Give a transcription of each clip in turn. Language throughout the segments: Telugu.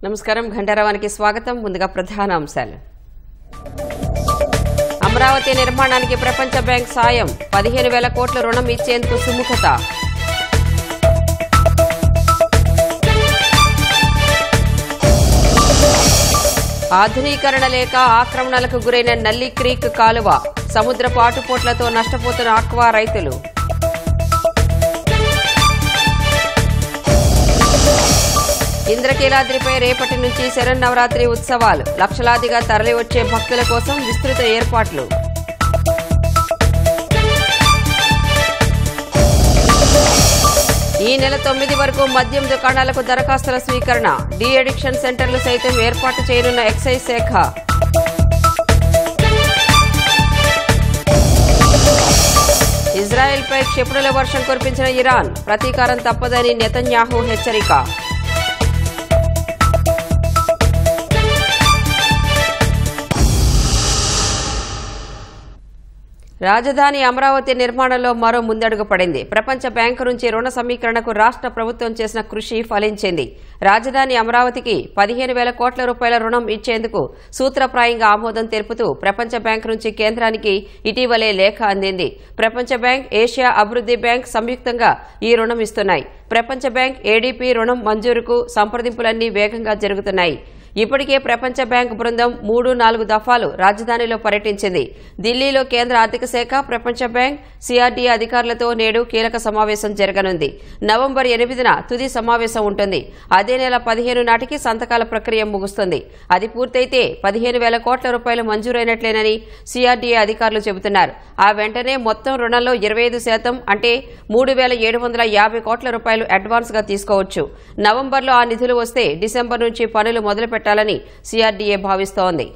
నమస్కారం ఘంటారావానికి స్వాగతం. ముందుగా ప్రధాన అంశాలు. అమరావతి నిర్మాణానికి ప్రపంచ బ్యాంక్ సాయం, 15,000 కోట్ల రుణం ఇచ్చేందుకు సుముఖత. ఆధునీకరణ లేక ఆక్రమణలకు గురైన నల్లి క్రీక్ కాలువ, సముద్రపు ఆటుపోట్లతో నష్టపోతున్న ఆక్వా రైతులు. ఇంద్రకీలాద్రిపై రేపటి నుంచి శరన్నవరాత్రి ఉత్సవాలు, లక్షలాదిగా తరలివచ్చే భక్తుల కోసం విస్తృత ఏర్పాట్లు. ఈ నెల 9 వరకు మద్యం దుకాణాలకు దరఖాస్తుల స్వీకరణ, డీ అడిక్షన్ సెంటర్లు సైతం ఏర్పాటు చేయనున్న ఎక్సైజ్ శాఖ. ఇజ్రాయెల్పై క్షిపణుల వర్షం కురిపించిన ఇరాన్, ప్రతీకారం తప్పదని నెతన్యాహు హెచ్చరిక. రాజధాని అమరావతి నిర్మాణంలో మరో ముందడుగు పడింది. ప్రపంచ బ్యాంకు నుంచి రుణ సమీకరణకు రాష్ట్ర ప్రభుత్వం చేసిన కృషి ఫలించింది. రాజధాని అమరావతికి 15,000 కోట్ల రూపాయల రుణం ఇచ్చేందుకు సూత్రప్రాయంగా ఆమోదం తెలుపుతూ ప్రపంచ బ్యాంకు నుంచి కేంద్రానికి ఇటీవలే లేఖ అందింది. ప్రపంచ బ్యాంక్, ఏషియా అభివృద్ధి బ్యాంక్ సంయుక్తంగా ఈ రుణం ఇస్తున్నాయి. ప్రపంచ బ్యాంక్, ఏడీపీ రుణం మంజూరుకు సంప్రదింపులన్నీ వేగంగా జరుగుతున్నాయి. ఇప్పటికే ప్రపంచ బ్యాంక్ బృందం 3-4 దఫాలు రాజధానిలో పర్యటించింది. ఢిల్లీలో కేంద్ర ఆర్థిక శాఖ, ప్రపంచ బ్యాంక్, సిఆర్డీఏ అధికారులతో నేడు కీలక సమావేశం జరగనుంది. నవంబర్ 8న తుది సమావేశం ఉంటుంది. అదే నెల 15 నాటికి సంతకాల ప్రక్రియ ముగుస్తుంది. అది పూర్తయితే 15,000 కోట్ల రూపాయలు మంజూరైనట్లేనని సిఆర్డీఏ అధికారులు చెబుతున్నారు. ఆ వెంటనే మొత్తం రుణంలో 25% అంటే 3,750 కోట్ల రూపాయలు అడ్వాన్స్ గా తీసుకోవచ్చు. నవంబర్లో ఆ నిధులు వస్తే డిసెంబర్ నుంచి పనులు మొదలు పెట్టాలని సిఆర్డీఏ భావిస్తోంది.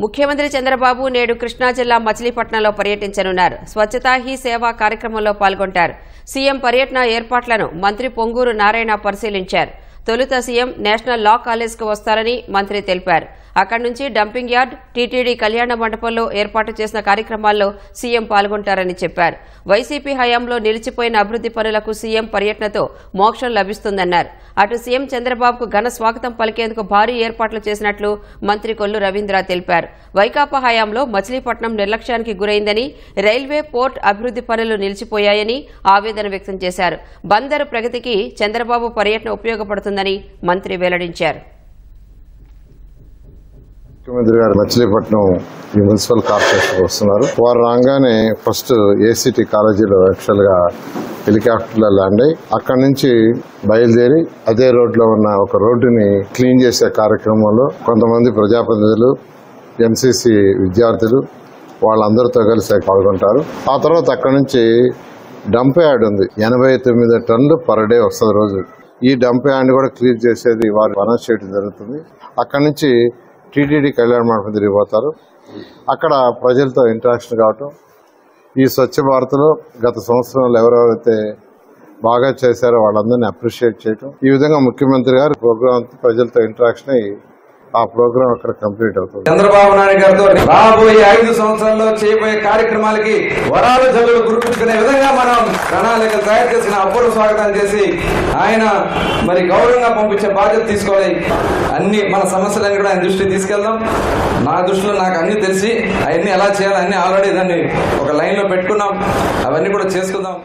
ముఖ్యమంత్రి చంద్రబాబు నేడు కృష్ణా జిల్లా మచిలీపట్నంలో పర్యటించనున్నారు. స్వచ్ఛతా హీ సేవ కార్యక్రమంలో పాల్గొంటారు. సీఎం పర్యటన ఏర్పాట్లను మంత్రి పొంగూరు నారాయణ పరిశీలించారు. తొలుత సీఎం నేషనల్ లా కాలేజ్కు వస్తారని మంత్రి తెలిపారు. అక్కడి నుంచి డంపింగ్ యార్డ్, టీటీడీ కళ్యాణ మండపంలో ఏర్పాటు చేసిన కార్యక్రమాల్లో సీఎం పాల్గొంటారని చెప్పారు. వైసీపీ హయాంలో నిలిచిపోయిన అభివృద్ధి పనులకు సీఎం పర్యటనతో మోక్షం లభిస్తుందన్నారు. అటు సీఎం చంద్రబాబుకు ఘన స్వాగతం పలికేందుకు భారీ ఏర్పాట్లు చేసినట్లు మంత్రి కొల్లు రవీంద్ర తెలిపారు. వైకాపా హయాంలో మచిలీపట్నం నిర్లక్ష్యానికి గురైందని, రైల్వే, పోర్ట్ అభివృద్ధి పనులు నిలిచిపోయాయని ఆవేదన వ్యక్తం చేశారు. బందరు ప్రగతికి చంద్రబాబు పర్యటన ఉపయోగపడుతుందని మంత్రి వెల్లడించారు. ముఖ్యమంత్రి గారు మచిలీపట్నం ఈ మున్సిపల్ కార్పొరేషన్ వస్తున్నారు. వారు రాగానే ఫస్ట్ ఏసీటీ కాలేజీలో యాక్చువల్ గా హెలికాప్టర్లో ల్యాండ్ అయ్యి అక్కడి నుంచి బయలుదేరి అదే రోడ్లో ఉన్న ఒక రోడ్డుని క్లీన్ చేసే కార్యక్రమంలో కొంతమంది ప్రజాప్రతినిధులు, ఎంసీసీ విద్యార్థులు వాళ్ళందరితో కలిసి పాల్గొంటారు. ఆ తర్వాత అక్కడి నుంచి డంప్ యార్డ్ ఉంది, 89 టన్నులు పర్ డే వస్తుంది రోజు. ఈ డంప్ యార్డ్ కూడా క్లియర్ చేసేది వారు అనౌన్స్ చేయడం జరుగుతుంది. అక్కడి నుంచి టీటీడీ కళ్యాణ మండపం తిరిగిపోతారు. అక్కడ ప్రజలతో ఇంటరాక్షన్ కావటం, ఈ స్వచ్ఛ భారత్లో గత సంవత్సరంలో ఎవరెవరైతే బాగా చేశారో వాళ్ళందరినీ అప్రిషియేట్ చేయటం, ఈ విధంగా ముఖ్యమంత్రి గారు ప్రోగ్రామ్ ప్రజలతో ఇంటరాక్షన్ అయ్యి ఆ ప్రోగ్రామ్ అక్కడ కంప్లీట్ అవుతుంది. చంద్రబాబు నాయుడు గారితో రాబోయే 5 సంవత్సరాల్లో చేయబోయే కార్యక్రమాలకి వరాలు జల్లులు గుర్తుంచుకునే విధంగా మనం ప్రణాళికలు తయారు చేసిన అపూర్వ స్వాగతం చేసి ఆయన మరి గౌరవంగా పంపించే బాధ్యత తీసుకోవాలి. అన్ని మన సమస్యలన్నీ కూడా ఆయన దృష్టికి తీసుకెళ్దాం. నా దృష్టిలో నాకు అన్ని తెలిసి అవన్నీ ఎలా చేయాలి అన్ని ఆల్రెడీ దాన్ని ఒక లైన్ లో పెట్టుకున్నాం. అవన్నీ కూడా చేసుకుందాం.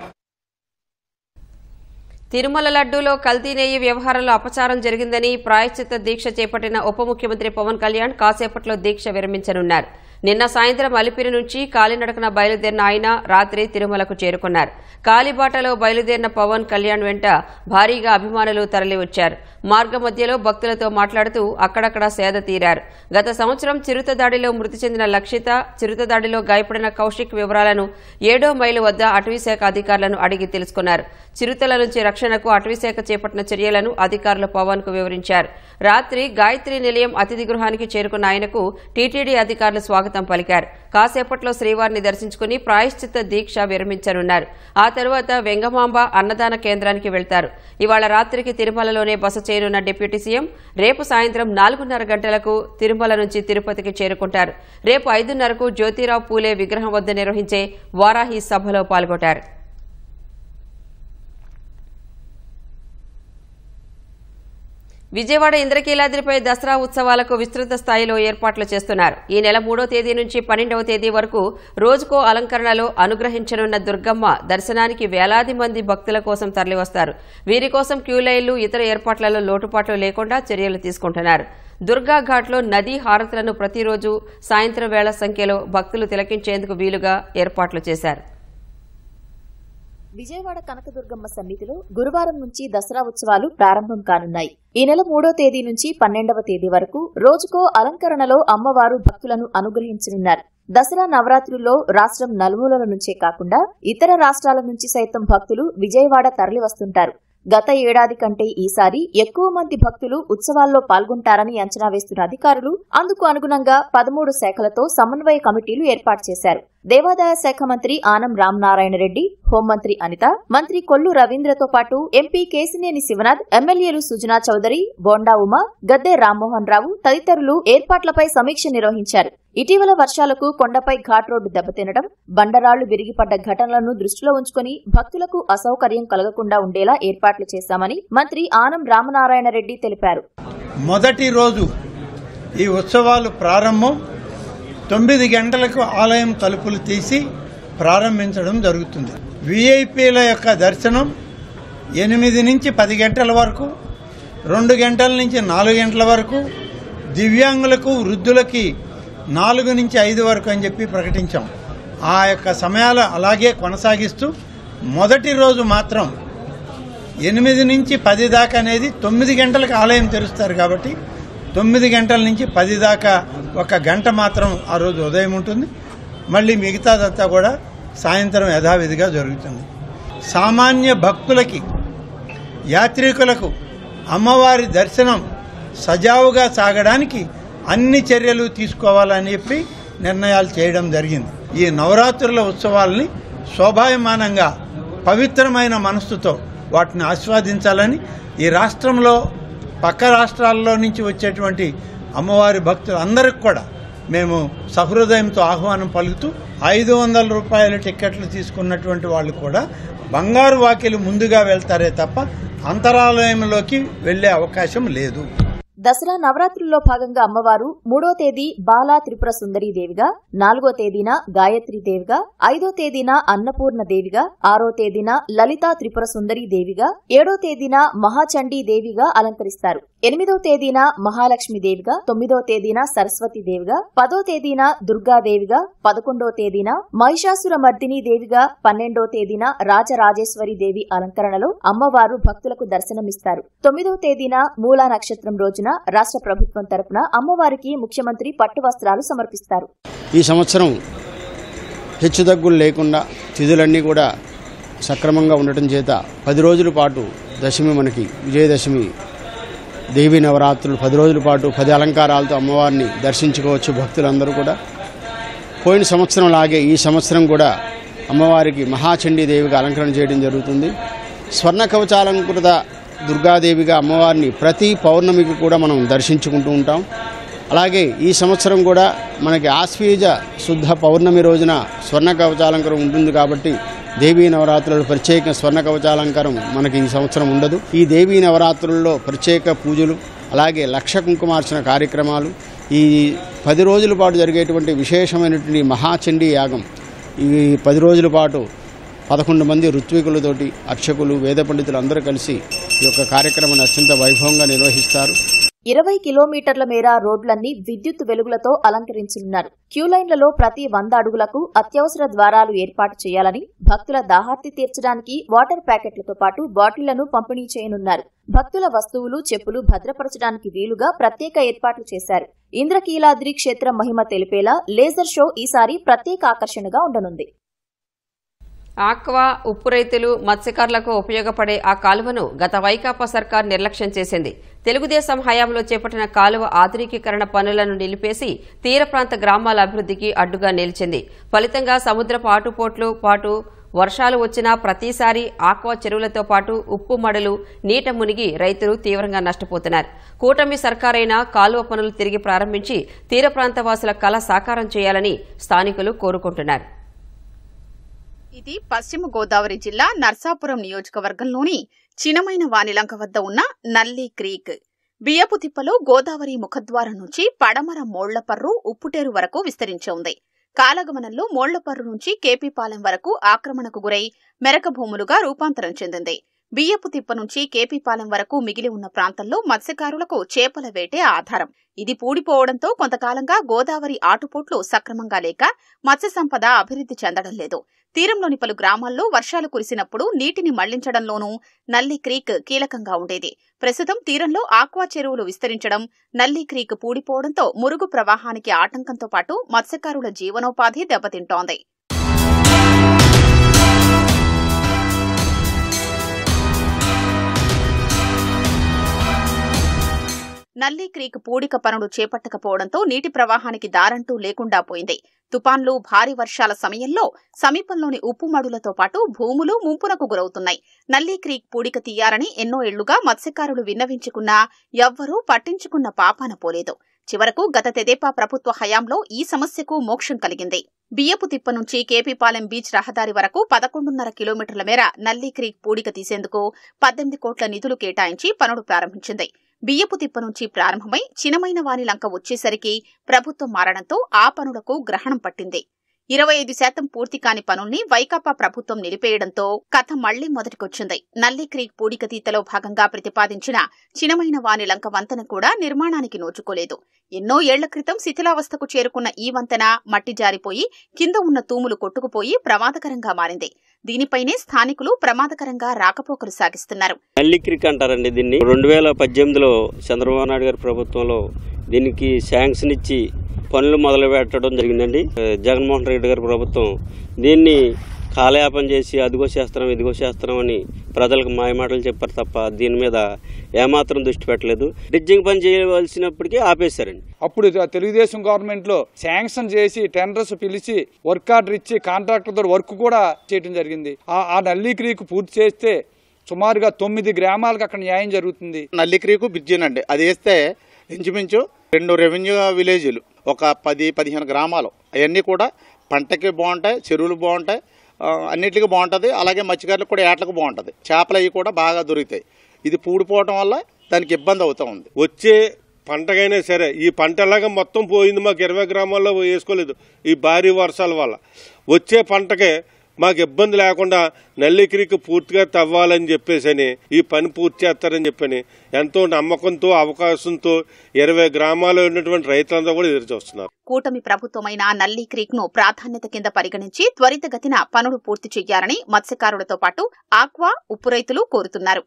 తిరుమల లడ్డూలో కల్తీ నెయ్యి వ్యవహారంలో అపచారం జరిగిందని ప్రాయశ్చిత్త దీక్ష చేపట్టిన ఉప ముఖ్యమంత్రి పవన్ కళ్యాణ్ కాసేపట్లో దీక్ష విరమించనున్నారు. నిన్న సాయంత్రం అలిపిరి నుంచి కాలినడకన బయలుదేరిన ఆయన రాత్రి తిరుమలకు చేరుకున్నారు. కాలిబాటలో బయలుదేరిన పవన్ కళ్యాణ్ వెంట భారీగా అభిమానులు తరలివచ్చారు. మార్గ మధ్యలో భక్తులతో మాట్లాడుతూ అక్కడక్కడ సేద తీరారు. గత సంవత్సరం చిరుత దాడిలో మృతి చెందిన లక్షిత, చిరుత దాడిలో గాయపడిన కౌశిక్ వివరాలను 7వ మైలు వద్ద అటవీశాఖ అధికారులను అడిగి తెలుసుకున్నారు. చిరుతల నుంచి రక్షణకు అటవీశాఖ చేపట్టిన చర్యలను అధికారులు పవన్ కు వివరించారు. రాత్రి గాయత్రి నిలయం అతిథి గృహానికి చేరుకున్న ఆయనకు టీటీడీ అధికారులు స్వాగతం పలికారు. కాసేపట్లో శ్రీవారిని దర్శించుకుని ప్రాయశ్చిత్త దీక్ష విరమించనున్నారు. ఆ తరువాత వెంగమాంబ అన్నదాన కేంద్రానికి వెళ్తారు. ఇవాళ రాత్రికి తిరుమలలోనే బస చేయనున్న డిప్యూటీ సీఎం రేపు సాయంత్రం 4:30 గంటలకు తిరుమల నుంచి తిరుపతికి చేరుకుంటారు. రేపు 5:30కు జ్యోతిరావు పూలే విగ్రహం వద్ద నిర్వహించే వారాహి సభలో పాల్గొంటారు. విజయవాడ ఇంద్రకీలాద్రిపై దసరా ఉత్సవాలకు విస్తృత స్థాయిలో ఏర్పాట్లు చేస్తున్నారు. ఈ నెల 3వ తేదీ నుంచి 12వ తేదీ వరకు రోజుకో అలంకరణలో అనుగ్రహించనున్న దుర్గమ్మ దర్శనానికి వేలాది మంది భక్తుల కోసం తరలివస్తారు. వీరి కోసం క్యూలైన్లు, ఇతర ఏర్పాట్లలో లోటుపాట్లు లేకుండా చర్యలు తీసుకుంటున్నారు. దుర్గా ఘాట్లో నదీ హారతులను ప్రతిరోజు సాయంత్రం వేళ సంఖ్యలో భక్తులు తిలకించేందుకు వీలుగా ఏర్పాట్లు చేశారు. విజయవాడ కనకదుర్గమ్మ సన్నిధిలో గురువారం నుంచి దసరా ఉత్సవాలు ప్రారంభం కానున్నాయి. ఈ నెల 3వ తేదీ నుంచి 12వ తేదీ వరకు రోజుకో అలంకరణలో అమ్మవారు భక్తులను అనుగ్రహించనున్నారు. దసరా నవరాత్రుల్లో రాష్ట్రం నలుమూలల నుంచే కాకుండా ఇతర రాష్ట్రాల నుంచి సైతం భక్తులు విజయవాడ తరలివస్తుంటారు. గత ఏడాది కంటే ఈసారి ఎక్కువ మంది భక్తులు ఉత్సవాల్లో పాల్గొంటారని అంచనా వేస్తున్న అధికారులు అందుకు అనుగుణంగా 13 శాఖలతో సమన్వయ కమిటీలు ఏర్పాటు చేశారు. దేవాదాయ శాఖ మంత్రి ఆనం రామనారాయణ రెడ్డి, హోంమంత్రి అనిత, మంత్రి కొల్లు రవీంద్రతో పాటు ఎంపీ కేసినేని శివనాథ్, ఎమ్మెల్యేలు సుజనా చౌదరి, బోండా ఉమా, గద్దె రామ్మోహన్ రావు తదితరులు ఏర్పాట్లపై సమీక్ష నిర్వహించారు. ఇటీవల వర్షాలకు కొండపై ఘాట్ రోడ్డు దెబ్బతినడం, బండరాళ్లు విరిగిపడ్డ ఘటనలను దృష్టిలో ఉంచుకుని భక్తులకు అసౌకర్యం కలగకుండా ఉండేలా ఏర్పాట్లు చేశామని మంత్రి ఆనం రామనారాయణ రెడ్డి తెలిపారు. మొదటి రోజు ఈ ఉత్సవాలు ప్రారంభం 9 గంటలకు ఆలయం తలుపులు తీసి ప్రారంభించడం జరుగుతుంది. విఐపీల యొక్క దర్శనం 8 నుంచి 10 గంటల వరకు, 2 గంటల నుంచి 4 గంటల వరకు, దివ్యాంగులకు, వృద్ధులకి 4 నుంచి 5 వరకు అని చెప్పి ప్రకటించాం. ఆ యొక్క సమయాలు అలాగే కొనసాగిస్తూ మొదటి రోజు మాత్రం 8 నుంచి 10 దాకా అనేది 9 గంటలకు ఆలయం తెరుస్తారు కాబట్టి 9 గంటల నుంచి 10 దాకా 1 గంట మాత్రం ఆ రోజు ఉదయం ఉంటుంది. మళ్ళీ మిగతాదంతా కూడా సాయంత్రం యథావిధిగా జరుగుతుంది. సామాన్య భక్తులకి, యాత్రికులకు అమ్మవారి దర్శనం సజావుగా సాగడానికి అన్ని చర్యలు తీసుకోవాలని చెప్పి నిర్ణయాలు చేయడం జరిగింది. ఈ నవరాత్రుల ఉత్సవాలని శోభాయమానంగా పవిత్రమైన మనస్సుతో వాటిని ఆస్వాదించాలని ఈ రాష్ట్రంలో పక్క రాష్ట్రాల్లో నుంచి వచ్చేటువంటి అమ్మవారి భక్తులందరికీ కూడా మేము సహృదయంతో ఆహ్వానం పలుకుతూ 500 రూపాయల టిక్కెట్లు తీసుకున్నటువంటి వాళ్ళు కూడా బంగారు వాకిలి ముందుగా వెళ్తారే తప్ప అంతరాలయంలోకి వెళ్లే అవకాశం లేదు. దసరా నవరాత్రుల్లో భాగంగా అమ్మవారు 3వ తేదీ బాలా త్రిపుర సుందరీ దేవిగా, 4వ తేదీన గాయత్రి దేవిగా, 5వ తేదీన అన్నపూర్ణ దేవిగా, 6వ తేదీన లలితా త్రిపుర సుందరీ దేవిగా, 7వ తేదీన మహాచండీ దేవిగా అలంకరిస్తారు. 8వ తేదీన మహాలక్ష్మి దేవిగా, 9వ తేదీన సరస్వతి దేవిగా, 10వ తేదీన దుర్గాదేవిగా, 11వ తేదీన మహిషాసుర మర్దినీ దేవిగా, 12వ తేదీన రాజరాజేశ్వరి దేవి అలంకరణలో అమ్మవారు భక్తులకు దర్శనమిస్తారు. 9వ తేదీన మూలా నక్షత్రం రోజున రాష్ట్ర ప్రభుత్వం తరపున అమ్మవారికి ముఖ్యమంత్రి పట్టు వస్త్రాలు సమర్పిస్తారు. ఈ సంవత్సరం హెచ్చుతగ్గులు లేకుండా తిథులన్నీ కూడా సక్రమంగా ఉండటం చేత 10 రోజుల పాటు దశమి, మనకి విజయదశమి దేవీ నవరాత్రులు 10 రోజుల పాటు 10 అలంకారాలతో అమ్మవారిని దర్శించుకోవచ్చు భక్తులందరూ కూడా. పోయిన సంవత్సరం లాగే ఈ సంవత్సరం కూడా అమ్మవారికి మహాచండీ దేవిగా అలంకరణ చేయడం జరుగుతుంది. స్వర్ణ కవచాలంకృత దుర్గాదేవిగా అమ్మవారిని ప్రతి పౌర్ణమికి కూడా మనం దర్శించుకుంటూ ఉంటాం. అలాగే ఈ సంవత్సరం కూడా మనకి ఆశ్వీజ శుద్ధ పౌర్ణమి రోజున స్వర్ణ కవచాలంకరం ఉంటుంది కాబట్టి దేవీ నవరాత్రులు ప్రత్యేక స్వర్ణ కవచాలంకారం మనకి ఈ సంవత్సరం ఉండదు. ఈ దేవీ నవరాత్రుల్లో ప్రత్యేక పూజలు, అలాగే లక్ష కుంకుమార్చన కార్యక్రమాలు, ఈ 10 రోజుల పాటు జరిగేటువంటి విశేషమైనటువంటి మహాచండీ యాగం, ఈ 10 రోజుల పాటు 11 మంది ఋత్వికులతోటి అర్చకులు, వేద పండితులు అందరూ కలిసి ఈ యొక్క కార్యక్రమాన్ని అత్యంత వైభవంగా నిర్వహిస్తారు. 20 కిలోమీటర్ల మేర రోడ్లన్నీ విద్యుత్ వెలుగులతో అలంకరించనున్నారు. క్యూలైన్లలో ప్రతి 100 అడుగులకు అత్యవసర ద్వారాలు ఏర్పాటు చేయాలని, భక్తుల దాహార్తి తీర్చడానికి వాటర్ ప్యాకెట్లతో పాటు బాటిళ్లను పంపిణీ చేయనున్నారు. భక్తుల వస్తువులు, చెప్పులు భద్రపరచడానికి వీలుగా ప్రత్యేక ఏర్పాట్లు చేశారు. ఇంద్రకీలాద్రి క్షేత్రం మహిమ తెలిపేలా లేజర్ షో ఈసారి ప్రత్యేక ఆకర్షణగా ఉండనుంది. ఆక్వా, ఉప్పు రైతులు, మత్స్యకారులకు ఉపయోగపడే ఆ కాలువను గత వైకాపా సర్కార్ నిర్లక్ష్యం చేసింది. తెలుగుదేశం హయాంలో చేపట్టిన కాలువ ఆధునికీకరణ పనులను నిలిపేసి తీర ప్రాంత గ్రామాల అభివృద్ధికి అడ్డుగా నిలిచింది. ఫలితంగా సముద్రపు ఆటుపోట్లు పాటు వర్షాలు వచ్చినా ప్రతిసారి ఆక్వా చెరువులతో పాటు ఉప్పు మడులు నీట మునిగి రైతులు తీవ్రంగా నష్టపోతున్నారు. కూటమి సర్కారైనా కాలువ పనులు తిరిగి ప్రారంభించి తీర ప్రాంత వాసుల కల సాకారం చేయాలని స్థానికులు కోరుకుంటున్నారు. ఇది పశ్చిమ గోదావరి జిల్లా నర్సాపురం నియోజకవర్గంలోని చినమైన వానిలంక వద్ద ఉన్న నల్లి క్రీక్. బియ్యపు తిప్పలో గోదావరి ముఖద్వారం నుంచి పడమర మోళ్లపర్రు ఉప్పుటేరు వరకు విస్తరించి ఉంది. కాలగమనంలో మోళ్లపర్రు నుంచి కేపీపాలెం వరకు ఆక్రమణకు గురై మెరక భూములుగా రూపాంతరం చెందింది. బియ్యపు తిప్ప నుంచి కేపీపాలెం వరకు మిగిలి ఉన్న ప్రాంతంలో మత్స్యకారులకు చేపల వేటే ఆధారం. ఇది పూడిపోవడంతో కొంతకాలంగా గోదావరి ఆటుపోట్లు సక్రమంగా లేక మత్స్య సంపద అభివృద్ధి చెందడం లేదు. తీరంలోని పలు గ్రామాల్లో వర్షాలు కురిసినప్పుడు నీటిని మళ్లించడంలోనూ నల్లి క్రీక్ కీలకంగా ఉండేది. ప్రస్తుతం తీరంలో ఆక్వా చెరువులు విస్తరించడం, నల్లి క్రీక్ పూడిపోవడంతో మురుగు ప్రవాహానికి ఆటంకంతో పాటు మత్స్యకారుల జీవనోపాధి దెబ్బతింటోంది. నల్లి క్రీక్ పూడిక పనులు చేపట్టకపోవడంతో నీటి ప్రవాహానికి దారంటూ లేకుండా పోయింది. తుపాన్లు, భారీ వర్షాల సమయంలో సమీపంలోని ఉప్పుమడులతో పాటు భూములు ముంపునకు గురవుతున్నాయి. నల్లి క్రీక్ పూడిక తీయాలని ఎన్నో ఏళ్లుగా మత్స్యకారులు విన్నవించుకున్నా ఎవ్వరూ పట్టించుకున్న పాపాన పోలేదు. చివరకు గత తెదేపా ప్రభుత్వ హయాంలో ఈ సమస్యకు మోక్షం కలిగింది. బియ్యపు తిప్ప నుంచి కేపీపాలెం బీచ్ రహదారి వరకు 11.5 కిలోమీటర్ల మేర నల్లి క్రీక్ పూడిక తీసేందుకు 18 కోట్ల నిధులు కేటాయించి పనులు ప్రారంభించింది. బియ్యపు తిప్ప నుంచి ప్రారంభమై చినమైన వాని లంక వచ్చేసరికి ప్రభుత్వం మారడంతో ఆ పనులకు గ్రహణం పట్టింది. 25% పూర్తి కాని పనుల్ని వైకాపా ప్రభుత్వం నిలిపేయడంతో కథ మళ్లీ మొదటికొచ్చింది. నల్లి క్రీక్ పూడిక తీతలో భాగంగా ప్రతిపాదించిన చినమైన వాని లంక వంతెన కూడా నిర్మాణానికి నోచుకోలేదు. ఎన్నో ఏళ్ల క్రితం శిథిలావస్థకు చేరుకున్న ఈ వంతెన మట్టి జారిపోయి కింద ఉన్న తూములు కొట్టుకుపోయి ప్రమాదకరంగా మారింది. దీనిపైనే స్థానికులు ప్రమాదకరంగా రాకపోకలు సాగిస్తున్నారు. నల్లి క్రీక్ అంటారండి దీన్ని. 2018లో చంద్రబాబు నాయుడు గారి ప్రభుత్వంలో దీనికి శాంక్షన్ ఇచ్చి పనులు మొదలు పెట్టడం జరిగిందండి. జగన్మోహన్ రెడ్డి గారి ప్రభుత్వం దీన్ని కాలయాపన చేసి అదిగో చేస్తున్నాం ఇదిగో చేస్తున్నాం అని ప్రజలకు మాయమాటలు చెప్పారు తప్ప దీని మీద ఏమాత్రం దృష్టి పెట్టలేదు. బ్రిడ్జింగ్ పని చేయవలసినప్పటికీ ఆపేశారండి. అప్పుడు తెలుగుదేశం గవర్నమెంట్ లో శాంక్షన్ చేసి టెండర్స్ పిలిచి వర్క్ ఆర్డర్ ఇచ్చి కాంట్రాక్టర్ తో వర్క్ కూడా చేయడం జరిగింది. ఆ నల్లి క్రీక్ పూర్తి చేస్తే సుమారుగా 9 గ్రామాలకు అక్కడ న్యాయం జరుగుతుంది. నల్లి క్రీకు బ్రిడ్జినండి అది వేస్తే ఇంచుమించు 2 రెవెన్యూ విలేజ్లు, ఒక 10-15 గ్రామాలు, అవన్నీ కూడా పంటకి బాగుంటాయి, చెరువులు బాగుంటాయి, అన్నిటికీ బాగుంటుంది. అలాగే మత్స్యకారులకు కూడా ఏట్లకు బాగుంటుంది, చేపలు అవి కూడా బాగా దొరుకుతాయి. ఇది పూడిపోవడం వల్ల దానికి ఇబ్బంది అవుతా ఉంది. వచ్చే పంటకైనా సరే ఈ పంట ఎలాగా మొత్తం పోయింది. మాకు 20 గ్రామాల్లో వేసుకోలేదు ఈ భారీ వర్షాల వల్ల. వచ్చే పంటకే మాకు ఇబ్బంది లేకుండా నల్లి క్రీక్ పూర్తిగా తవ్వాలని చెప్పేసి ఈ పని పూర్తి చేస్తారని చెప్పని ఎంతో నమ్మకంతో అవకాశంతో 20 గ్రామాల్లో ఉన్నటువంటి రైతులంతా కూడా ఎదురు చూస్తున్నారు. కూటమి ప్రభుత్వమైన నల్లి క్రీక్ ను ప్రాధాన్యత కింద పరిగణించి త్వరితగతిన పనులు పూర్తి చేయాలని మత్స్యకారులతో పాటు ఆక్వా, ఉప్పు రైతులు కోరుతున్నారు.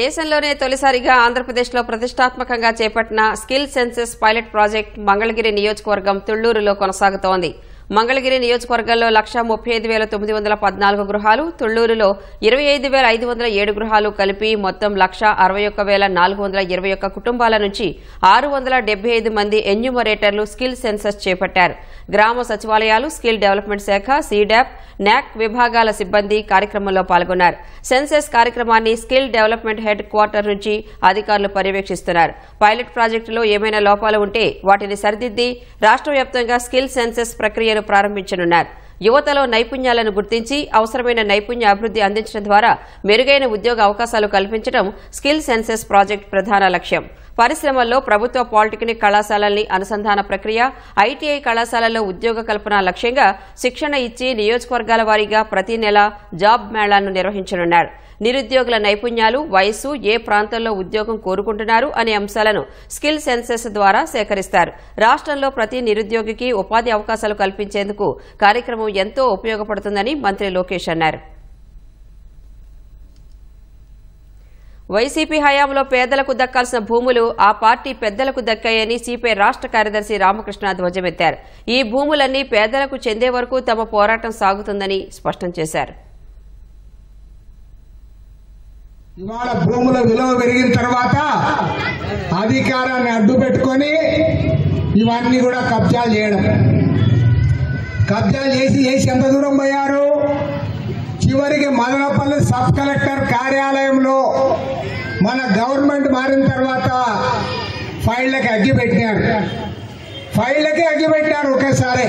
దేశంలోనే తొలిసారిగా ఆంధ్రప్రదేశ్లో ప్రతిష్టాత్మకంగా చేపట్టిన skill senses pilot project Mangalagiri నియోజకవర్గం తుళ్లూరులో కొనసాగుతోంది. మంగళగిరి నియోజకవర్గంలో 135,914 గృహాలు, తుళ్లూరులో 25,507 గృహాలు కలిపి మొత్తం 161,421 కుటుంబాల నుంచి 675 మంది ఎన్యూమరేటర్లు స్కిల్ సెన్సస్ చేపట్టారు. గ్రామ సచివాలయాలు, స్కిల్ డెవలప్మెంట్ శాఖ, సీడాప్, నాక్ విభాగాల సిబ్బంది కార్యక్రమంలో పాల్గొన్నారు. సెన్సెస్ కార్యక్రమాన్ని స్కిల్ డెవలప్మెంట్ హెడ్ క్వార్టర్ నుంచి అధికారులు పర్యవేక్షిస్తున్నారు. పైలట్ ప్రాజెక్టులో ఏమైనా లోపాలు ఉంటే వాటిని సరిదిద్ది రాష్ట్ర వ్యాప్తంగా స్కిల్ సెన్సెస్ ప్రక్రియను ప్రారంభించనున్నారు. యువతలో నైపుణ్యాలను గుర్తించి అవసరమైన నైపుణ్య అభివృద్ధి అందించడం ద్వారా మెరుగైన ఉద్యోగ అవకాశాలు కల్పించడం స్కిల్ సెన్సెస్ ప్రాజెక్టు ప్రధాన లక్ష్యం. పరిశ్రమల్లో ప్రభుత్వ పాలిటెక్నిక్ కళాశాలల్ని అనుసంధాన ప్రక్రియ, ఐటీఐ కళాశాలల్లో ఉద్యోగ కల్పన లక్ష్యంగా శిక్షణ ఇచ్చి నియోజకవర్గాల వారీగా ప్రతి నెల జాబ్ మేళాను నిర్వహించనున్నారు. నిరుద్యోగుల నైపుణ్యాలు, వయస్సు, ఏ ప్రాంతంలో ఉద్యోగం కోరుకుంటున్నారు అనే అంశాలను స్కిల్ సెన్సెస్ ద్వారా సేకరిస్తారు. రాష్ట్రంలో ప్రతి నిరుద్యోగికి ఉపాధి అవకాశాలు కల్పించేందుకు కార్యక్రమం ఎంతో ఉపయోగపడుతుందని మంత్రి లోకేష్ అన్నారు. వైసీపీ హయాంలో పేదలకు దక్కాల్సిన భూములు ఆ పార్టీ పెద్దలకు దక్కాయని సిపిఐ రాష్ట్ర కార్యదర్శి రామకృష్ణ ధ్వజమెత్తారు. ఈ భూములన్నీ పేదలకు చెందే వరకు తమ పోరాటం సాగుతుందని స్పష్టం చేశారు. ఇవాళ భూముల విలువ పెరిగిన తర్వాత అధికారాన్ని అడ్డు పెట్టుకొని ఇవన్నీ కూడా కబ్జాలు చేయడం, కబ్జాలు చేసి ఎంత దూరం పోయారు. చివరికి మదనపల్లి సబ్ కలెక్టర్ కార్యాలయంలో మన గవర్నమెంట్ మారిన తర్వాత ఫైళ్లకి అగ్గి పెట్టినారు ఒకేసారి.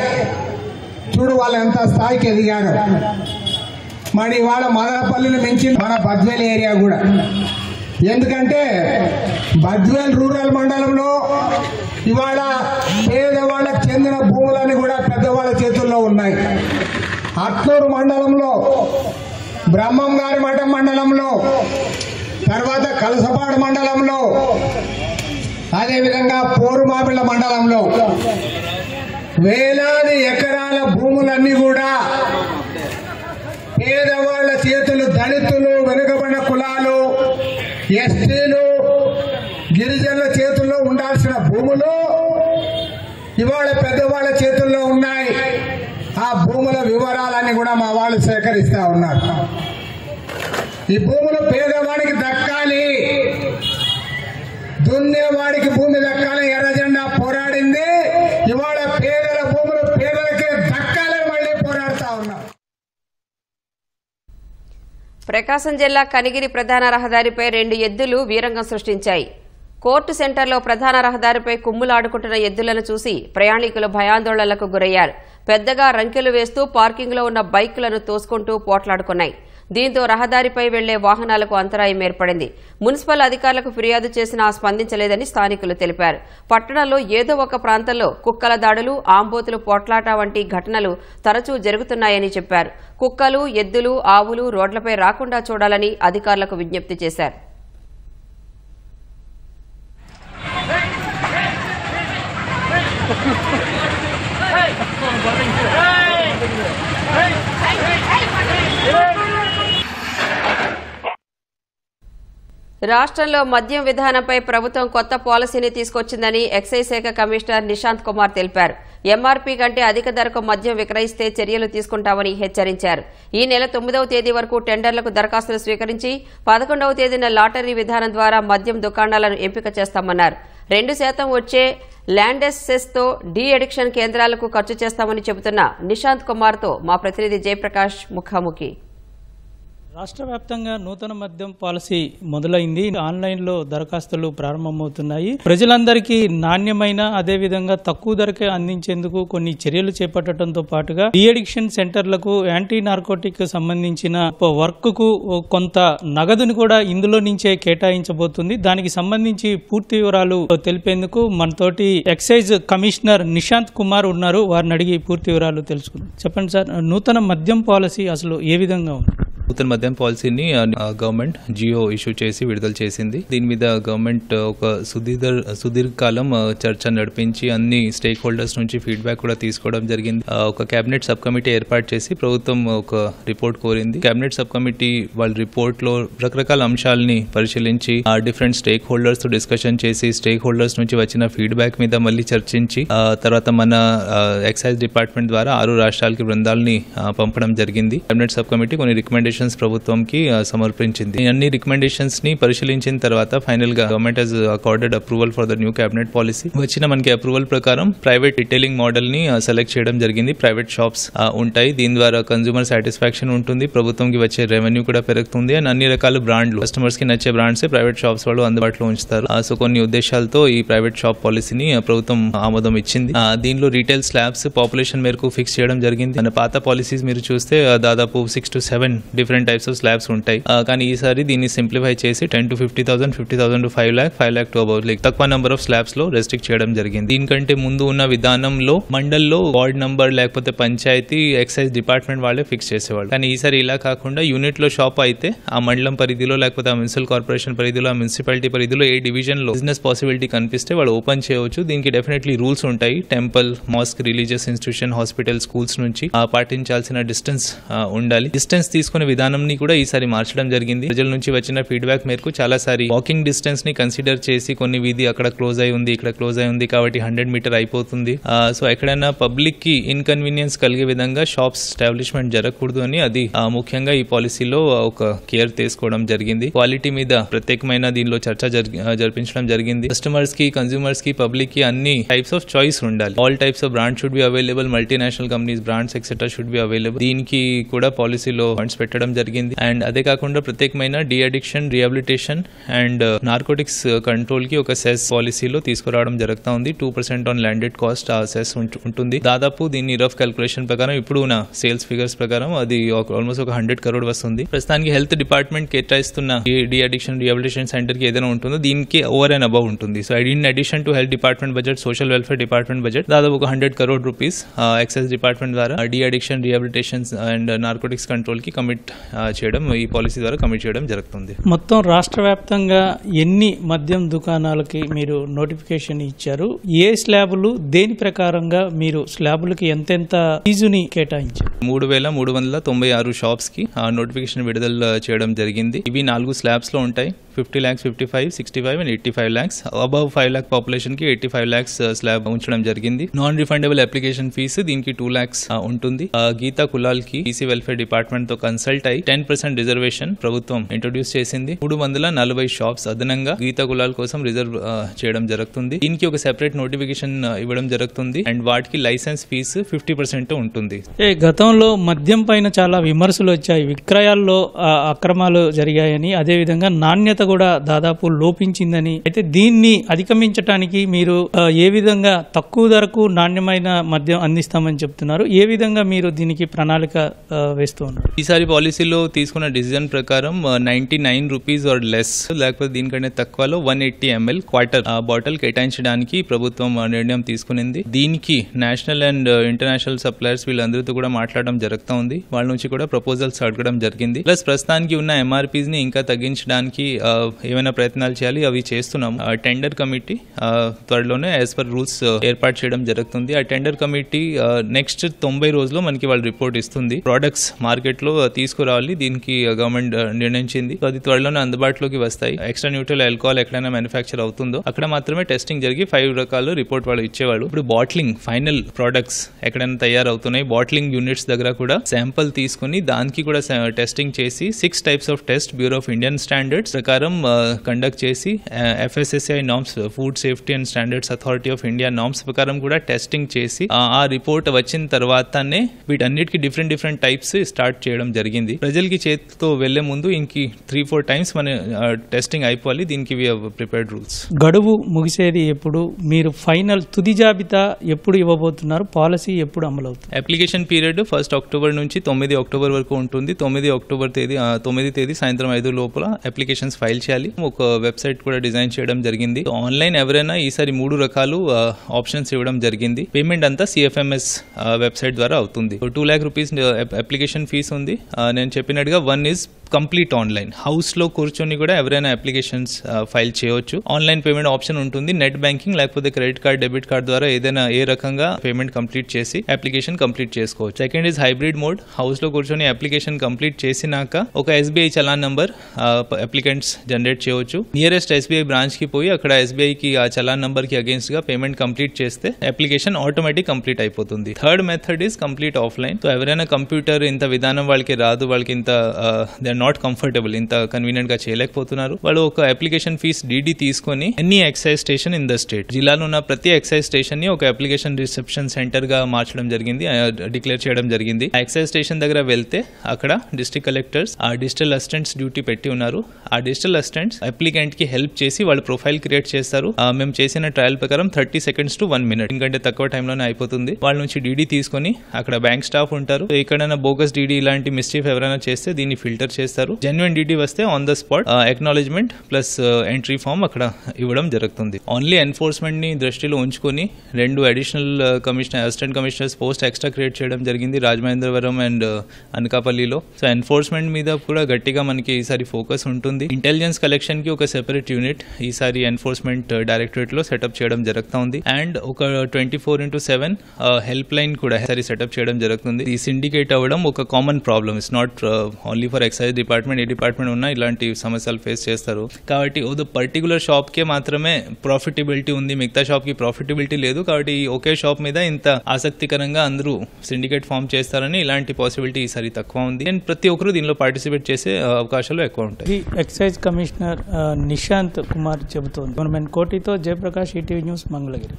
చూడు వాళ్ళు ఎంత స్థాయికి ఎదిగారు. మరి ఇవాళ మదనపల్లిని మించి మన బద్వేలు ఏరియా కూడా ఎందుకంటే బద్వేల్ రూరల్ మండలంలో ఇవాళ పేదవాళ్ళకు చెందిన భూములన్నీ కూడా పెద్దవాళ్ళ చేతుల్లో ఉన్నాయి. అట్లూరు మండలంలో, బ్రహ్మం గారి మఠం మండలంలో, తర్వాత కలసపాడు మండలంలో, అదేవిధంగా పోరుమామిళ్ళ మండలంలో వేలాది ఎకరాల భూములన్నీ కూడా పేదవాళ్ల చేతులు, దళితులు, వెనుకబడిన కులాలు, ఎస్టీలు, గిరిజనుల చేతుల్లో ఉండాల్సిన భూములు ఇవాళ పెద్దవాళ్ల చేతుల్లో ఉన్నాయి. ఆ భూముల వివరాలన్నీ కూడా మా వాళ్ళు సేకరిస్తా ఉన్నారు. ఈ భూములు పేదవాడికి దక్కాలి, దున్నేవాడికి భూమి దక్కాలి ఎర్రజెండా పోరాడింది. ఇవాళ పేదల భూములు పేదలకే దక్కాలని మళ్ళీ పోరాడుతా ఉన్నాం. ప్రకాశం జిల్లా కనిగిరి ప్రధాన రహదారిపై 2 ఎద్దులు వీరంగం సృష్టించాయి. కోర్టు సెంటర్లో ప్రధాన రహదారిపై కుమ్ములాడుకుంటున్న ఎద్దులను చూసి ప్రయాణికులు భయాందోళనలకు గురయ్యారు. పెద్దగా రంకెలు వేస్తూ పార్కింగ్లో ఉన్న బైకులను తోసుకుంటూ పోట్లాడుకున్నాయి. దీంతో రహదారిపై వెళ్లే వాహనాలకు అంతరాయం ఏర్పడింది. మున్సిపల్ అధికారులకు ఫిర్యాదు చేసినా స్పందించలేదని స్థానికులు తెలిపారు. పట్టణంలో ఏదో ఒక ప్రాంతంలో కుక్కల దాడులు, ఆంబోతులు పోట్లాట వంటి ఘటనలు తరచూ జరుగుతున్నాయని చెప్పారు. కుక్కలు, ఎద్దులు, ఆవులు రోడ్లపై రాకుండా చూడాలని అధికారులకు విజ్ఞప్తి చేశారు. రాష్ట్రంలో మద్యం విధానంపై ప్రభుత్వం కొత్త పాలసీని తీసుకొచ్చిందని ఎక్సైజ్ శాఖ కమిషనర్ నిశాంత్ కుమార్ తెలిపారు. ఎంఆర్పీ కంటే అధిక ధరకు మద్యం విక్రయిస్తే చర్యలు తీసుకుంటామని హెచ్చరించారు. ఈ నెల 9వ తేదీ వరకు టెండర్లకు దరఖాస్తులు స్వీకరించి 11వ తేదీన లాటరీ విధానం ద్వారా మద్యం దుకాణాలను ఎంపిక చేస్తామన్నారు. 2% వచ్చే ల్యాండెస్ సెస్తో డీ అడిక్షన్ కేంద్రాలకు ఖర్చు చేస్తామని చెబుతున్న నిశాంత్ కుమార్తో మా ప్రతినిధి జయప్రకాష్ ముఖాముఖి. రాష్ట్ర వ్యాప్తంగా నూతన మద్యం పాలసీ మొదలైంది. ఆన్లైన్లో దరఖాస్తులు ప్రారంభమవుతున్నాయి. ప్రజలందరికీ నాణ్యమైన అదేవిధంగా తక్కువ ధరకే అందించేందుకు కొన్ని చర్యలు చేపట్టడంతో పాటుగా డీ అడిక్షన్ సెంటర్లకు యాంటీ నార్కోటిక్ సంబంధించిన వర్క్ కు కొంత నగదును కూడా ఇందులో నుంచే కేటాయించబోతుంది. దానికి సంబంధించి పూర్తి వివరాలు తెలిపేందుకు మనతోటి ఎక్సైజ్ కమిషనర్ నిశాంత్ కుమార్ ఉన్నారు. వారిని అడిగి పూర్తి వివరాలు తెలుసుకుందాం. చెప్పండి సార్, నూతన మద్యం పాలసీ అసలు ఏ విధంగా ఉంది? నూతన మద్యం పాలసీని గవర్నమెంట్ జియో ఇష్యూ చేసి విడుదల చేసింది. దీని మీద గవర్నమెంట్ ఒక సుదీర్ఘకాలం చర్చ నడిపించి అన్ని స్టేక్ హోల్డర్స్ నుంచి ఫీడ్బ్యాక్ కూడా తీసుకోవడం జరిగింది. ఒక కేబినెట్ సబ్ కమిటీ ఏర్పాటు చేసి ప్రభుత్వం ఒక రిపోర్ట్ కోరింది. కేబినెట్ సబ్ కమిటీ వాళ్ళ రిపోర్ట్ లో రకరకాల అంశాలని పరిశీలించి డిఫరెంట్ స్టేక్ హోల్డర్స్ తో డిస్కషన్ చేసి స్టేక్ హోల్డర్స్ నుంచి వచ్చిన ఫీడ్బ్యాక్ మీద మళ్ళీ చర్చించి తర్వాత మన ఎక్సైజ్ డిపార్ట్మెంట్ ద్వారా 6 రాష్ట్రాలకి బృందాలని పంపడం జరిగింది. కేబినెట్ సబ్ కమిటీ కొన్ని రికమెండేషన్ ప్రభుత్వంకి సమర్పించింది. అన్ని రికమెండేషన్స్ ని పరిశీలించిన తర్వాత ఫైనల్ గా government has accorded approval for the new cabinet policy. వచ్చిన మనకి అప్రూవల్ ప్రకారం ప్రైవేట్ రిటైలింగ్ మోడల్ ని సెలెక్ట్ చేయడం జరిగింది. ప్రైవేట్ షాప్స్ ఉంటాయి. దీని ద్వారా కన్స్యూమర్ సాటిస్ఫాక్షన్ ఉంటుంది, ప్రభుత్వంకి వచ్చే రెవెన్యూ కూడా పెరుగుతుంది. అండ్ అన్ని రకాల బ్రాండ్లు కస్టమర్స్ కి నచ్చే బ్రాండ్స్ ప్రైవేట్ షాప్స్ వాళ్ళు అందుబాటులో ఉంచుతారు. సో కొన్ని ఉద్దేశాలతో ఈ ప్రైవేట్ షాప్ పాలసీని ప్రభుత్వం ఆమోదం ఇచ్చింది. దీనిలో రీటైల్ స్లాబ్స్ పాపులేషన్ మేరకు ఫిక్స్ చేయడం జరిగింది. మన పాత పాలసీస్ మీరు చూస్తే దాదాపు 6 to 7 different types of slabs ఉంటాయి. కానీ ఈసారి దీన్ని సింప్లిఫై చేసి 10 to 50,000, 50,000 to 5 lakh, 5 lakh to above తక్కువ నెంబర్ ఆఫ్ స్లాబ్స్ లో రెస్ట్రిక్ట్ చేయడం జరిగింది. దీనికంటే ముందు ఉన్న విధానంలో మండల్లో వార్డ్ నంబర్ లేకపోతే పంచాయతీ ఎక్సైజ్ డిపార్ట్మెంట్ వాళ్ళే ఫిక్స్ చేసేవాళ్ళు. కానీ ఈసారి ఇలా కాకుండా యూనిట్ లో షాప్ అయితే ఆ మండలం పరిధిలో లేకపోతే ఆ మున్సిపల్ కార్పొరేషన్ పరిధిలో ఆ మున్సిపాలిటీ పరిధిలో ఏ డివిజన్ లో బిజినెస్ పాసిబిలిటీ కనిపిస్తే వాళ్ళు ఓపెన్ చేయవచ్చు. దీనికి డెఫినెట్లీ రూల్స్ ఉంటాయి. Temple, mask, religious institution, hospital, schools నుంచి పాటించాల్సిన డిస్టెన్స్ ఉండాలి. డిస్టెన్స్ తీసుకునే విధానం కూడా ఈసారి మార్చడం జరిగింది. ప్రజల నుంచి వచ్చిన ఫీడ్బ్యాక్ మేరకు చాలా సారి వాకింగ్ డిస్టెన్స్ ని కన్సిడర్ చేసి కొన్ని వీధి అక్కడ క్లోజ్ అయి ఉంది, ఇక్కడ క్లోజ్ అయి ఉంది కాబట్టి 100 మీటర్ అయిపోతుంది. సో ఎక్కడైనా పబ్లిక్ కి ఇన్కన్వీనియన్స్ కలిగే విధంగా షాప్స్ ఎస్టాబ్లిష్మెంట్ జరగకూడదు అని అది ముఖ్యంగా ఈ పాలసీలో ఒక కేర్ తీసుకోవడం జరిగింది. క్వాలిటీ మీద ప్రత్యేకమైన దీనిలో చర్చ జరిపించడం జరిగింది. కస్టమర్స్ కి, కన్స్యూమర్స్ కి, పబ్లిక్ కి అన్ని టైప్స్ ఆఫ్ చాయిస్ ఉండాలి. All types of brands should be available. Multinational companies brands etcetera should be available. దీనికి కూడా పాలసీలో ఫండ్స్ పెట్టడం పెంచడం జరిగింది. అండ్ అదే కాకుండా ప్రత్యేకమైన D addiction rehabilitation and narcotics control కి ఒక సెస్ పాలసీలో తీసుకురావడం జరుగుతా ఉంది. 2% ఆన్ ల్యాండెడ్ కాస్ట్ ఆ సెస్ ఉంటుంది. దాదాపు దీని రఫ్ క్యాల్కులేషన్ ప్రకారం ఇప్పుడు ఉన్న సేల్స్ ఫిగర్స్ ప్రకారం అది ఆల్మోస్ట్ ఒక 100 crore వస్తుంది. ప్రస్తుతానికి హెల్త్ డిపార్ట్మెంట్ కేటాయిస్తున్న డి అడిక్షన్ రిహాబిలిటేషన్ సెంటర్ కి ఏదైనా ఉంటుందో దీనికి ఓవర్ అండ్ అబౌవ్ ఉంటుంది. So in addition to health department budget, social welfare department budget దాదాపు ఒక 100 crore రూపీస్ ఎక్సైజ్ డిపార్ట్మెంట్ ద్వారా de addiction rehabilitation and narcotics control కి కమిట్ చేయడం, ఈ పాలసీ ద్వారా కమిట్ చేయడం జరుగుతుంది. మొత్తం రాష్ట్ర వ్యాప్తంగా ఎన్ని మద్యం దుకాణాలకి మీరు నోటిఫికేషన్ ఇచ్చారు? ఏ స్లాబులు దేని ప్రకారంగా మీరు స్లాబులకి ఎంతెంత ఫీజుని కేటాయించారు? 3,396 షాప్స్ కి నోటిఫికేషన్ విడుదల చేయడం జరిగింది. ఇవి 4 స్లాబ్స్ లో ఉంటాయి. 50 lakhs, 55, 65 and 85 lakhs. Above 5 lakh population కి 85 lakhs స్లాబ్ ఉంచడం జరిగింది. నాన్ రిఫండబుల్ అప్లికేషన్ ఫీజు దీనికి 2 lakhs ఉంటుంది. గీతా కులాల్ కి ఈసీ వెల్ఫేర్ డిపార్ట్మెంట్ తో కన్సల్ట్ అయి 10% రిజర్వేషన్ ప్రభుత్వం ఇంట్రొడ్యూస్ చేసింది. 340 షాప్స్ అదనంగా గీతా కులాల్ కోసం రిజర్వ్ చేయడం జరుగుతుంది. దీనికి ఒక సెపరేట్ నోటిఫికేషన్ ఇవ్వడం జరుగుతుంది. అండ్ వాటికి లైసెన్స్ ఫీజు 50% ఉంటుంది. గతంలో మద్యం పైన చాలా విమర్శలు వచ్చాయి. విక్రయాల్లో అక్రమాలు జరిగాయని, అదే విధంగా నాణ్యత కూడా దాదాపు లోపించిందని. అయితే దీన్ని అధిగమించడానికి మీరు ఏ విధంగా తక్కువ ధరకు నాణ్యమైన మద్యం అందిస్తామని చెప్తున్నారు? ఏ విధంగా మీరు దీనికి ప్రణాళిక వేస్తూ ఉన్నారు? ఈసారి పాలసీలో తీసుకున్న డిసిజన్ ప్రకారం 99 రూపీస్ ఆర్ లెస్, లేకపోతే దీనికంటే తక్కువలో 180 ml క్వార్టర్ బాటిల్ కేటాయించడానికి ప్రభుత్వం నిర్ణయం తీసుకునింది. దీనికి నేషనల్ అండ్ ఇంటర్నేషనల్ సప్లయర్స్ వీళ్ళందరితో కూడా మాట్లాడడం జరుగుతూ ఉంది. వాళ్ళ నుంచి కూడా ప్రపోజల్స్ అడగడం జరిగింది. ప్లస్ ప్రస్తుతానికి ఉన్న ఎంఆర్పీస్ ని ఇంకా తగ్గించడానికి ఏమైనా ప్రయత్నాలు చేయాలి, అవి చేస్తున్నాం. టెండర్ కమిటీ త్వరలోనే యాజ్ పర్ రూల్స్ ఏర్పాటు చేయడం జరుగుతుంది. ఆ టెండర్ కమిటీ నెక్స్ట్ 90 రోజుల్లో మనకి వాళ్ళు రిపోర్ట్ ఇస్తుంది. ప్రొడక్ట్స్ మార్కెట్ లో తీసుకురావాలి, దీనికి గవర్నమెంట్ నిర్ణయించింది. అది త్వరలోనే అందుబాటులోకి వస్తాయి. ఎక్స్ట్రా న్యూట్రల్ ఆల్కహాల్ ఎక్కడైనా మ్యానుఫ్యాక్చర్ అవుతుందో అక్కడ మాత్రమే టెస్టింగ్ జరిగి 5 రకాల రిపోర్ట్ వాళ్ళు ఇచ్చేవాళ్ళు. ఇప్పుడు బాటిలింగ్ ఫైనల్ ప్రొడక్ట్స్ ఎక్కడైనా తయారవుతున్నాయి, బాటిలింగ్ యూనిట్స్ దగ్గర కూడా శాంపుల్ తీసుకుని దానికి కూడా టెస్టింగ్ చేసి 6 types of test bureau of Indian standards ప్రకారం కండక్ట్ చేసి FSSAI norms, food safety and standards authority of India norms ప్రకారం కూడా టెస్టింగ్ చేసి ఆ రిపోర్ట్ వచ్చిన తర్వాతనే వీటన్నిటికీ డిఫరెంట్ టైప్స్ స్టార్ట్ చేయడం జరిగింది. ప్రజలకి చేతితో వెళ్లే ముందు ఇంకి 3-4 times మన టెస్టింగ్ అయిపోవాలి. దీనికి వి హావ్ ప్రిపేర్డ్ రూల్స్. గడువు ముగిసేది ఎప్పుడు? మీరు ఫైనల్ తుది జాబితా ఎప్పుడు ఇవ్వబోతున్నారు? పాలసీ ఎప్పుడు అమలు అవుతుంది? అప్లికేషన్ పీరియడ్ 1 October నుంచి 9 October వరకు ఉంటుంది. 9 October తేదీ సాయంత్రం 5 లోపల అప్లికేషన్స్ ఫైల్ చేయాలి. ఒక వెబ్సైట్ కూడా డిజైన్ చేయడం జరిగింది. ఆన్లైన్ ఎవరైనా ఈసారి 3 రకాలు ఆప్షన్స్ ఇవ్వడం జరిగింది. పేమెంట్ అంతా CFMS వెబ్సైట్ ద్వారా అవుతుంది. 2 lakh rupees అప్లికేషన్ ఫీజు ఉంది. నేను చెప్పినట్టుగా 1 is కంప్లీట్ ఆన్లైన్. హౌస్ లో కూర్చొని కూడా ఎవరైనా అప్లికేషన్స్ ఫైల్ చేయవచ్చు. ఆన్లైన్ పేమెంట్ ఆప్షన్ ఉంటుంది. నెట్ బ్యాంకింగ్ లేకపోతే క్రెడిట్ కార్డ్, డెబిట్ కార్డ్ ద్వారా ఏదైనా ఏ రకంగా పేమెంట్ కంప్లీట్ చేసి అప్లికేషన్ కంప్లీట్ చేసుకోవచ్చు. Second is hybrid mode. House లో కూర్చొని అప్లికేషన్ కంప్లీట్ చేసినాక ఒక SBI challan number applicants generate చేయవచ్చు. నియరెస్ట్ SBI బ్రాంచ్ కి పోయి అక్కడ SBI కి ఆ చలాన్ నంబర్ కి అగేన్స్ట్ గా పేమెంట్ కంప్లీట్ చేస్తే అప్లికేషన్ ఆటోమేటిక్ కంప్లీట్ అయిపోతుంది. Third method is complete offline. So ఎవరైనా కంప్యూటర్ ఇంత విధానం వాళ్ళకి రాదు, వాళ్ళకి ఇంత నాట్ కంఫర్టబుల్, ఇంత కన్వీనియంట్ గా చేయలేకపోతున్నారు, వాళ్ళు ఒక అప్లికేషన్ ఫీస్ DD తీసుకొని any excise station in the state, జిల్లాలో ఉన్న ప్రతి ఎక్సైజ్ స్టేషన్ ని ఒక అప్లికేషన్ రిసెప్షన్ సెంటర్ గా మార్చడం జరిగింది, డిక్లేర్ చేయడం జరిగింది. ఆ ఎక్సైజ్ స్టేషన్ దగ్గర వెళ్తే అక్కడ డిస్ట్రిక్ట్ కలెక్టర్స్, ఆ డిజిటల్ అసిస్టెంట్స్ డ్యూటీ పెట్టి ఉన్నారు. ఆ డిజిటల్ అసిస్టెంట్స్ అప్లికెంట్ కి హెల్ప్ చేసి వాళ్ళు ప్రొఫైల్ క్రియేట్ చేస్తారు. మేము చేసిన ట్రయల్ ప్రకారం 30 seconds to 1 minute, ఎందుకంటే తక్కువ టైంలోనే అయిపోతుంది. వాళ్ళ నుంచి DD తీసుకొని అక్కడ బ్యాంక్ స్టాఫ్ ఉంటారు. ఎక్కడైనా బోగస్ DD ఇలాంటి మిస్చీఫ్ ఎవరైనా చేస్తే దీన్ని ఫిల్టర్ చేస్తారు. జెన్యున్ DD వస్తే on the spot acknowledgement plus entry form అక్కడ ఇవ్వడం జరుగుతుంది. ఓన్లీ ఎన్ఫోర్స్మెంట్ ని దృష్టిలో ఉంచుకొని 2 additional assistant commissioners post extra create చేయడం జరిగింది రాజమహేంద్రవరం అండ్ అనకాపల్లిలో. సో ఎన్ఫోర్స్మెంట్ మీద కూడా గట్టిగా మనకి ఈసారి ఫోకస్ ఉంటుంది. ఇంటెలిజెన్స్ కలెక్షన్ కి ఒక సెపరేట్ యూనిట్ ఈసారి ఎన్ఫోర్స్మెంట్ డైరెక్టరేట్ లో సెటప్ చేయడం జరుగుతుంది. అండ్ ఒక 24/7 హెల్ప్ లైన్ కూడా ఈసారి సెటప్ చేయడం జరుగుతుంది. ఈ సిండికేట్ అవ్వడం ఒక common problem, it's not only for excise department. ఏ డిపార్ట్మెంట్ ఉన్నా ఇలాంటి సమస్యలు ఫేస్ చేస్తారు. కాబట్టి ఒక పర్టికులర్ షాప్ కే మాత్రమే ప్రాఫిటబిలిటీ ఉంది, మిగతా షాప్ కి ప్రాఫిటబిలిటీ లేదు. కాబట్టి ఒకే షాప్ మీద ఇంత ఆసక్తికరంగా అందరూ సిండికేట్ ఫామ్ చేస్తారని ఇలాంటి పాసిబిలిటీ ఈసారి తక్కువ ఉంది. అండ్ ప్రతి ఒక్కరు దీనిలో పార్టిసిపేట్ చేసే అవకాశాలు ఎక్కువ ఉంటాయి. ఎక్సైజ్ కమిషనర్ నిశాంత్ కుమార్ చెబుతోంది. గవర్నమెంట్ కోటితో జయప్రకాష్, ఈటీవీ న్యూస్, మంగళగిరి.